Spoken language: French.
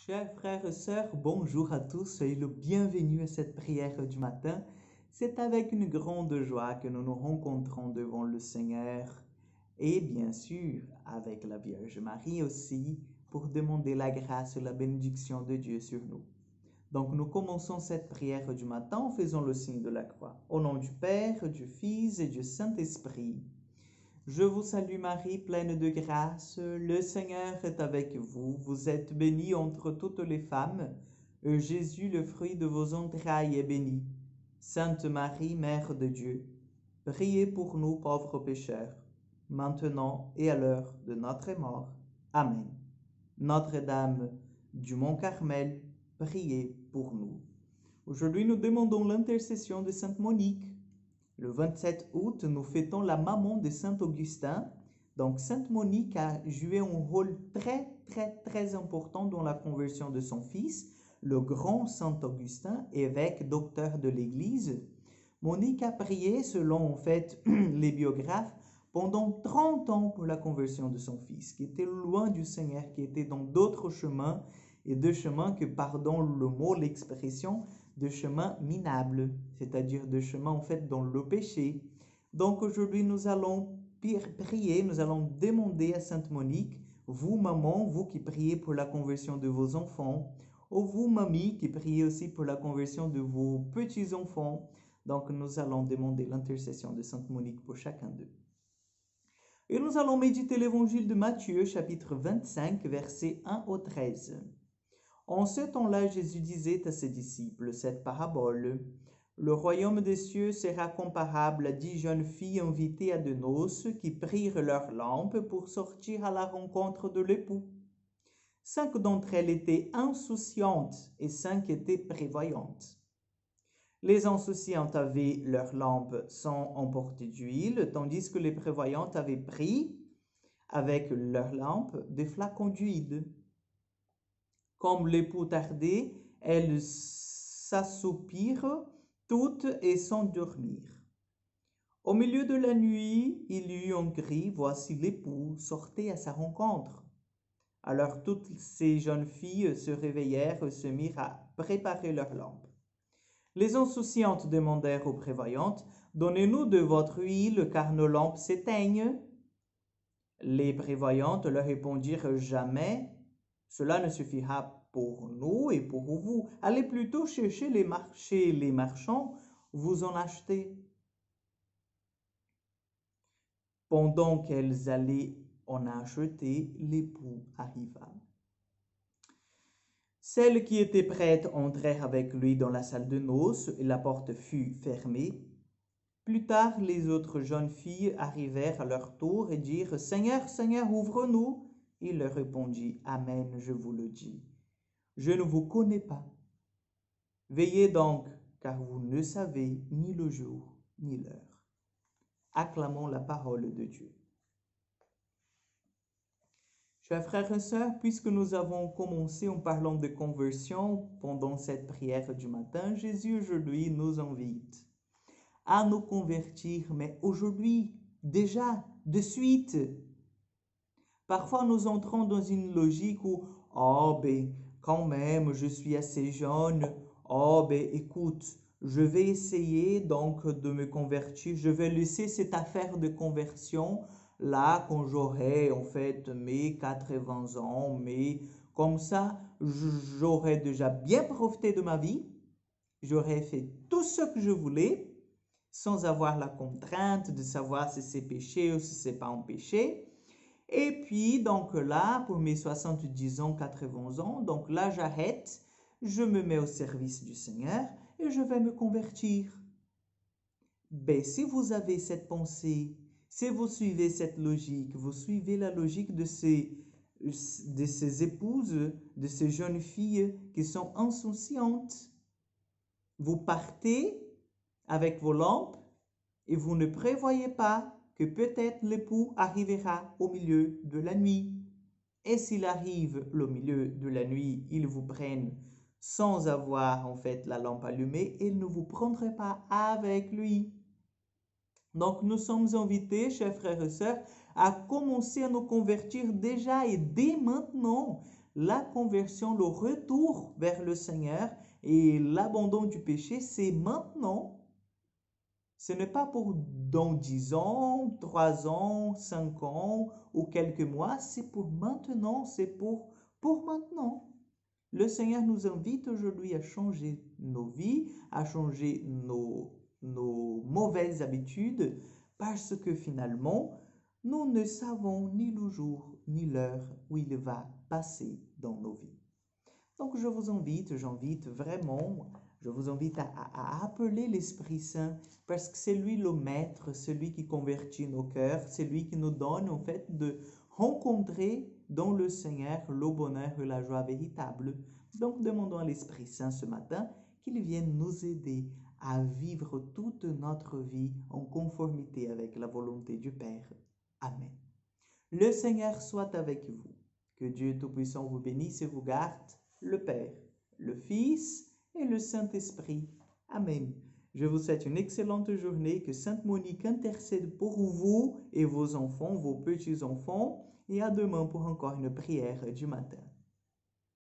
Chers frères et sœurs, bonjour à tous, soyez le bienvenu à cette prière du matin. C'est avec une grande joie que nous nous rencontrons devant le Seigneur et bien sûr avec la Vierge Marie aussi pour demander la grâce et la bénédiction de Dieu sur nous. Donc nous commençons cette prière du matin en faisant le signe de la croix. Au nom du Père, du Fils et du Saint-Esprit. Je vous salue Marie, pleine de grâce, le Seigneur est avec vous. Vous êtes bénie entre toutes les femmes, et Jésus, le fruit de vos entrailles, est béni. Sainte Marie, Mère de Dieu, priez pour nous pauvres pécheurs, maintenant et à l'heure de notre mort. Amen. Notre-Dame du Mont Carmel, priez pour nous. Aujourd'hui, nous demandons l'intercession de Sainte Monique. Le 27 août, nous fêtons la maman de Saint Augustin. Donc, Sainte Monique a joué un rôle très important dans la conversion de son fils, le grand Saint Augustin, évêque docteur de l'Église. Monique a prié, selon en fait les biographes, pendant 30 ans pour la conversion de son fils, qui était loin du Seigneur, qui était dans d'autres chemins, et de chemins que, pardon le mot, l'expression, de chemins minables, c'est-à-dire de chemins en fait dans le péché. Donc aujourd'hui nous allons prier, nous allons demander à Sainte Monique, vous maman, vous qui priez pour la conversion de vos enfants, ou vous mamie qui priez aussi pour la conversion de vos petits-enfants. Donc nous allons demander l'intercession de Sainte Monique pour chacun d'eux. Et nous allons méditer l'évangile de Matthieu, chapitre 25, versets 1 au 13. En ce temps-là, Jésus disait à ses disciples cette parabole. Le royaume des cieux sera comparable à 10 jeunes filles invitées à de noces qui prirent leurs lampes pour sortir à la rencontre de l'époux. 5 d'entre elles étaient insouciantes et 5 étaient prévoyantes. Les insouciantes avaient leurs lampes sans emporter d'huile, tandis que les prévoyantes avaient pris, avec leurs lampes, des flacons d'huile. Comme l'époux tardait, elles s'assoupirent toutes et s'endormirent. Au milieu de la nuit, il y eut un cri, voici l'époux, sortez à sa rencontre. Alors toutes ces jeunes filles se réveillèrent et se mirent à préparer leurs lampes. Les insouciantes demandèrent aux prévoyantes, donnez-nous de votre huile, car nos lampes s'éteignent. Les prévoyantes leur répondirent, jamais, cela ne suffira pour nous et pour vous. Allez plutôt chercher les marchés, les marchands, vous en achetez. Pendant qu'elles allaient en acheter, l'époux arriva. Celles qui étaient prêtes entrèrent avec lui dans la salle de noces et la porte fut fermée. Plus tard, les autres jeunes filles arrivèrent à leur tour et dirent « Seigneur, Seigneur, ouvre-nous !» Il leur répondit « Amen, je vous le dis. Je ne vous connais pas. Veillez donc, car vous ne savez ni le jour ni l'heure. » Acclamons la parole de Dieu. Chers frères et sœurs, puisque nous avons commencé en parlant de conversion pendant cette prière du matin, Jésus aujourd'hui nous invite à nous convertir, mais aujourd'hui, déjà, de suite. Parfois, nous entrons dans une logique où, oh, ben, quand même, je suis assez jeune, oh, ben, écoute, je vais essayer donc de me convertir, je vais laisser cette affaire de conversion là quand j'aurai en fait mes 80 ans, mais comme ça, j'aurai déjà bien profité de ma vie, j'aurai fait tout ce que je voulais, sans avoir la contrainte de savoir si c'est péché ou si c'est pas un péché. Et puis, donc là, pour mes 70 ans, 80 ans, donc là, j'arrête, je me mets au service du Seigneur et je vais me convertir. Ben, si vous avez cette pensée, si vous suivez cette logique, vous suivez la logique de ces épouses, de ces jeunes filles qui sont insouciantes, vous partez avec vos lampes et vous ne prévoyez pas que peut-être l'époux arrivera au milieu de la nuit. Et s'il arrive au milieu de la nuit, il vous prenne sans avoir en fait la lampe allumée, il ne vous prendrait pas avec lui. Donc nous sommes invités, chers frères et sœurs, à commencer à nous convertir déjà et dès maintenant. La conversion, le retour vers le Seigneur et l'abandon du péché, c'est maintenant. Ce n'est pas pour dans 10 ans, 3 ans, 5 ans ou quelques mois, c'est pour maintenant, c'est pour maintenant. Le Seigneur nous invite aujourd'hui à changer nos vies, à changer nos mauvaises habitudes, parce que finalement, nous ne savons ni le jour ni l'heure où il va passer dans nos vies. Donc je vous invite, j'invite vraiment, je vous invite à appeler l'Esprit Saint parce que c'est lui le maître, celui qui convertit nos cœurs, c'est lui qui nous donne en fait de rencontrer dans le Seigneur le bonheur et la joie véritable. Donc demandons à l'Esprit Saint ce matin qu'il vienne nous aider à vivre toute notre vie en conformité avec la volonté du Père. Amen. Le Seigneur soit avec vous. Que Dieu Tout-Puissant vous bénisse et vous garde, le Père, le Fils et le Saint-Esprit. Amen. Je vous souhaite une excellente journée, que Sainte Monique intercède pour vous et vos enfants, vos petits-enfants, et à demain pour encore une prière du matin.